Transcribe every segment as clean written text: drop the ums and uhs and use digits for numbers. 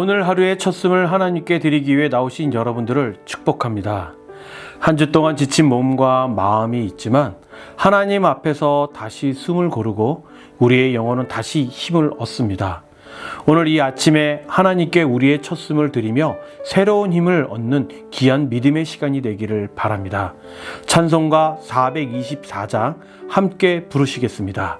오늘 하루의 첫숨을 하나님께 드리기 위해 나오신 여러분들을 축복합니다. 한 주 동안 지친 몸과 마음이 있지만 하나님 앞에서 다시 숨을 고르고 우리의 영혼은 다시 힘을 얻습니다. 오늘 이 아침에 하나님께 우리의 첫숨을 드리며 새로운 힘을 얻는 귀한 믿음의 시간이 되기를 바랍니다. 찬송가 424장 함께 부르시겠습니다.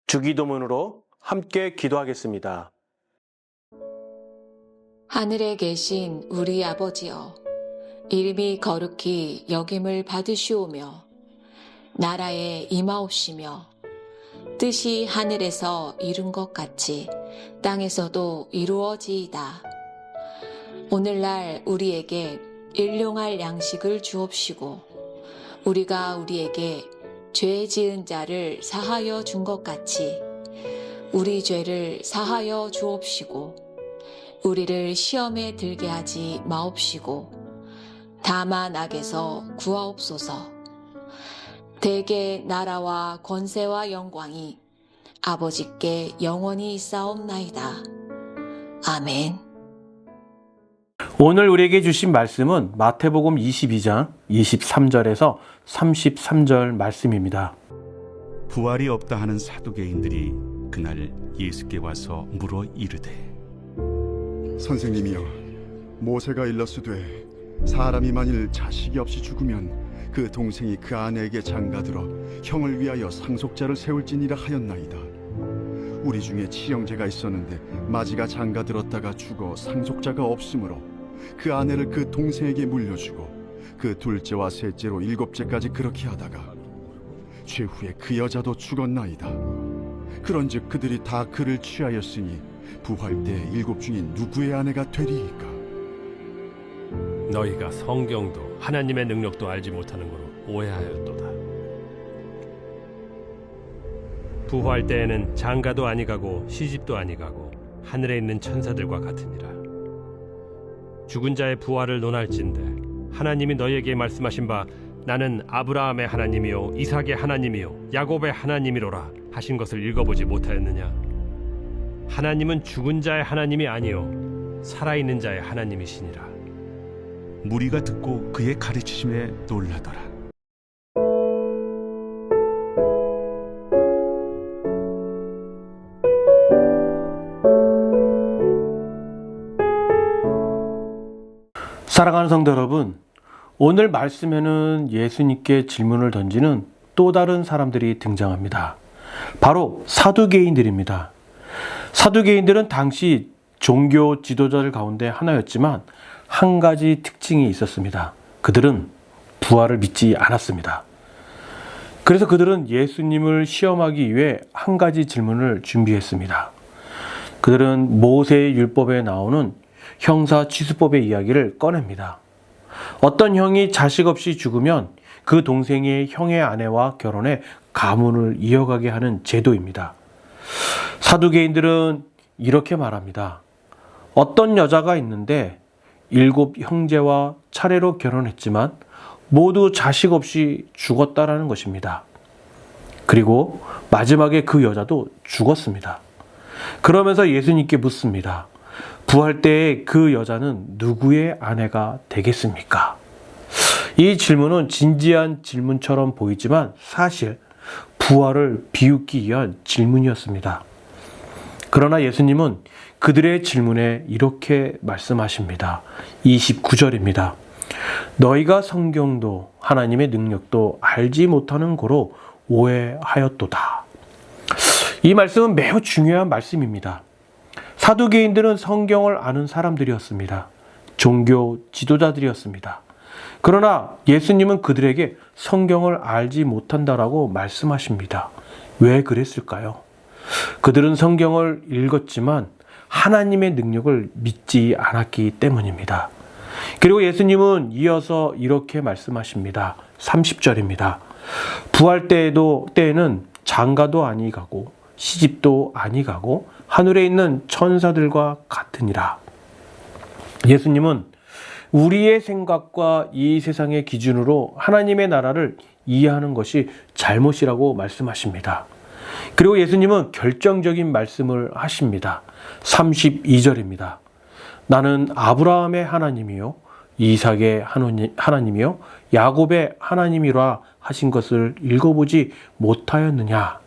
주기도문으로 함께 기도하겠습니다. 하늘에 계신 우리 아버지여, 이름이 거룩히 여김을 받으시오며 나라에 임하옵시며 뜻이 하늘에서 이룬 것 같이 땅에서도 이루어지이다. 오늘날 우리에게 일용할 양식을 주옵시고 우리가 우리에게 죄 지은 자를 사하여 준 것 같이 우리 죄를 사하여 주옵시고 우리를 시험에 들게 하지 마옵시고 다만 악에서 구하옵소서. 대개 나라와 권세와 영광이 아버지께 영원히 있사옵나이다. 아멘. 오늘 우리에게 주신 말씀은 마태복음 22장 23절에서 33절 말씀입니다. 부활이 없다 하는 사두개인들이 그날 예수께 와서 물어 이르되 선생님이여, 모세가 일렀으되 사람이 만일 자식이 없이 죽으면 그 동생이 그 아내에게 장가들어 형을 위하여 상속자를 세울지니라 하였나이다. 우리 중에 친형제가 있었는데 마지가 장가들었다가 죽어 상속자가 없으므로 그 아내를 그 동생에게 물려주고 그 둘째와 셋째로 일곱째까지 그렇게 하다가 최후에 그 여자도 죽었나이다. 그런즉 그들이 다 그를 취하였으니 부활 때 일곱 중인 누구의 아내가 되리이까? 너희가 성경도 하나님의 능력도 알지 못하는 거로 오해하였도다. 부활 때에는 장가도 아니가고 시집도 아니가고 하늘에 있는 천사들과 같으니라. 죽은 자의 부활을 논할진대 하나님이 너희에게 말씀하신 바 나는 아브라함의 하나님이요 이삭의 하나님이요 야곱의 하나님이로라 하신 것을 읽어보지 못하였느냐? 하나님은 죽은 자의 하나님이 아니요 살아있는 자의 하나님이시니라. 무리가 듣고 그의 가르치심에 놀라더라. 사랑하는 성도 여러분, 오늘 말씀에는 예수님께 질문을 던지는 또 다른 사람들이 등장합니다. 바로 사두개인들입니다. 사두개인들은 당시 종교 지도자들 가운데 하나였지만 한 가지 특징이 있었습니다. 그들은 부활을 믿지 않았습니다. 그래서 그들은 예수님을 시험하기 위해 한 가지 질문을 준비했습니다. 그들은 모세의 율법에 나오는 형사 취수법의 이야기를 꺼냅니다. 어떤 형이 자식 없이 죽으면 그 동생이 형의 아내와 결혼해 가문을 이어가게 하는 제도입니다. 사두개인들은 이렇게 말합니다. 어떤 여자가 있는데 7 형제와 차례로 결혼했지만 모두 자식 없이 죽었다라는 것입니다. 그리고 마지막에 그 여자도 죽었습니다. 그러면서 예수님께 묻습니다. 부활 때에 그 여자는 누구의 아내가 되겠습니까? 이 질문은 진지한 질문처럼 보이지만 사실 부활을 비웃기 위한 질문이었습니다. 그러나 예수님은 그들의 질문에 이렇게 말씀하십니다. 29절입니다. 너희가 성경도 하나님의 능력도 알지 못하는 고로 오해하였도다. 이 말씀은 매우 중요한 말씀입니다. 사두개인들은 성경을 아는 사람들이었습니다. 종교 지도자들이었습니다. 그러나 예수님은 그들에게 성경을 알지 못한다라고 말씀하십니다. 왜 그랬을까요? 그들은 성경을 읽었지만 하나님의 능력을 믿지 않았기 때문입니다. 그리고 예수님은 이어서 이렇게 말씀하십니다. 30절입니다. 부활 때에는 장가도 아니 가고 시집도 아니 가고 하늘에 있는 천사들과 같으니라. 예수님은 우리의 생각과 이 세상의 기준으로 하나님의 나라를 이해하는 것이 잘못이라고 말씀하십니다. 그리고 예수님은 결정적인 말씀을 하십니다. 32절입니다. 나는 아브라함의 하나님이요 이삭의 하나님이요 야곱의 하나님이라 하신 것을 읽어보지 못하였느냐.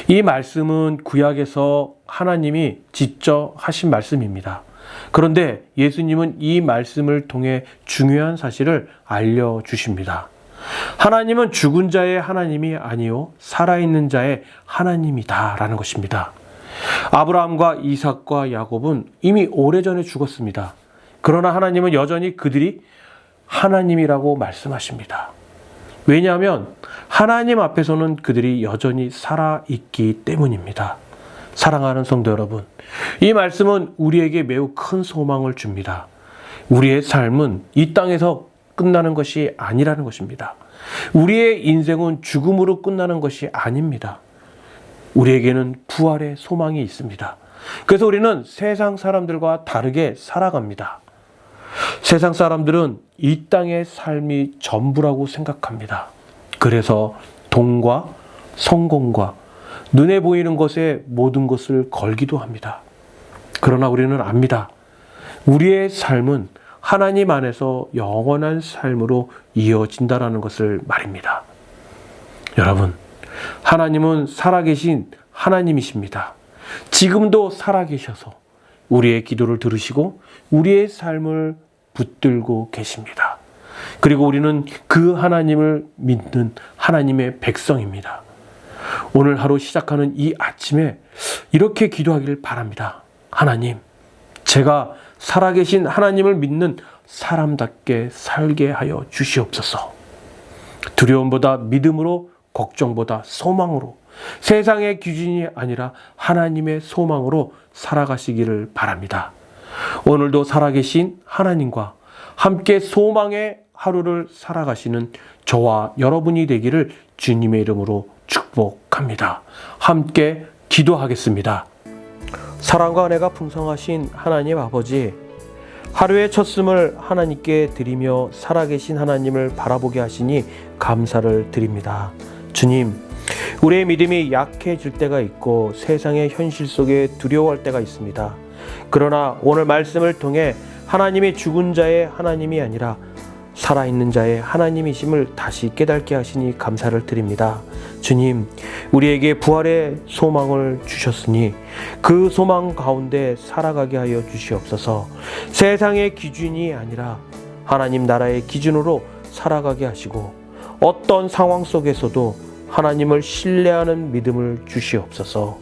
이 말씀은 구약에서 하나님이 직접 하신 말씀입니다. 그런데 예수님은 이 말씀을 통해 중요한 사실을 알려주십니다. 하나님은 죽은 자의 하나님이 아니요 살아있는 자의 하나님이다라는 것입니다. 아브라함과 이삭과 야곱은 이미 오래전에 죽었습니다. 그러나 하나님은 여전히 그들이 하나님이라고 말씀하십니다. 왜냐하면 하나님 앞에서는 그들이 여전히 살아있기 때문입니다. 사랑하는 성도 여러분, 이 말씀은 우리에게 매우 큰 소망을 줍니다. 우리의 삶은 이 땅에서 끝나는 것이 아니라는 것입니다. 우리의 인생은 죽음으로 끝나는 것이 아닙니다. 우리에게는 부활의 소망이 있습니다. 그래서 우리는 세상 사람들과 다르게 살아갑니다. 세상 사람들은 이 땅의 삶이 전부라고 생각합니다. 그래서 돈과 성공과 눈에 보이는 것에 모든 것을 걸기도 합니다. 그러나 우리는 압니다. 우리의 삶은 하나님 안에서 영원한 삶으로 이어진다라는 것을 말입니다. 여러분, 하나님은 살아계신 하나님이십니다. 지금도 살아계셔서 우리의 기도를 들으시고 우리의 삶을 붙들고 계십니다. 그리고 우리는 그 하나님을 믿는 하나님의 백성입니다. 오늘 하루 시작하는 이 아침에 이렇게 기도하기를 바랍니다. 하나님, 제가 살아계신 하나님을 믿는 사람답게 살게 하여 주시옵소서. 두려움보다 믿음으로, 걱정보다 소망으로, 세상의 기준이 아니라 하나님의 소망으로 살아가시기를 바랍니다. 오늘도 살아계신 하나님과 함께 소망의 하루를 살아가시는 저와 여러분이 되기를 주님의 이름으로 축복합니다. 함께 기도하겠습니다. 사랑과 은혜가 풍성하신 하나님 아버지, 하루의 첫숨을 하나님께 드리며 살아계신 하나님을 바라보게 하시니 감사를 드립니다. 주님, 우리의 믿음이 약해질 때가 있고 세상의 현실 속에 두려워할 때가 있습니다. 그러나 오늘 말씀을 통해 하나님이 죽은 자의 하나님이 아니라 살아있는 자의 하나님이심을 다시 깨닫게 하시니 감사를 드립니다. 주님, 우리에게 부활의 소망을 주셨으니 그 소망 가운데 살아가게 하여 주시옵소서. 세상의 기준이 아니라 하나님 나라의 기준으로 살아가게 하시고 어떤 상황 속에서도 하나님을 신뢰하는 믿음을 주시옵소서.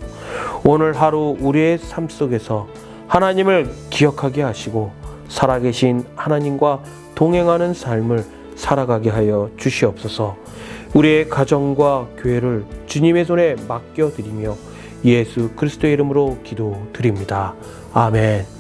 오늘 하루 우리의 삶 속에서 하나님을 기억하게 하시고 살아계신 하나님과 동행하는 삶을 살아가게 하여 주시옵소서. 우리의 가정과 교회를 주님의 손에 맡겨드리며 예수 그리스도의 이름으로 기도드립니다. 아멘.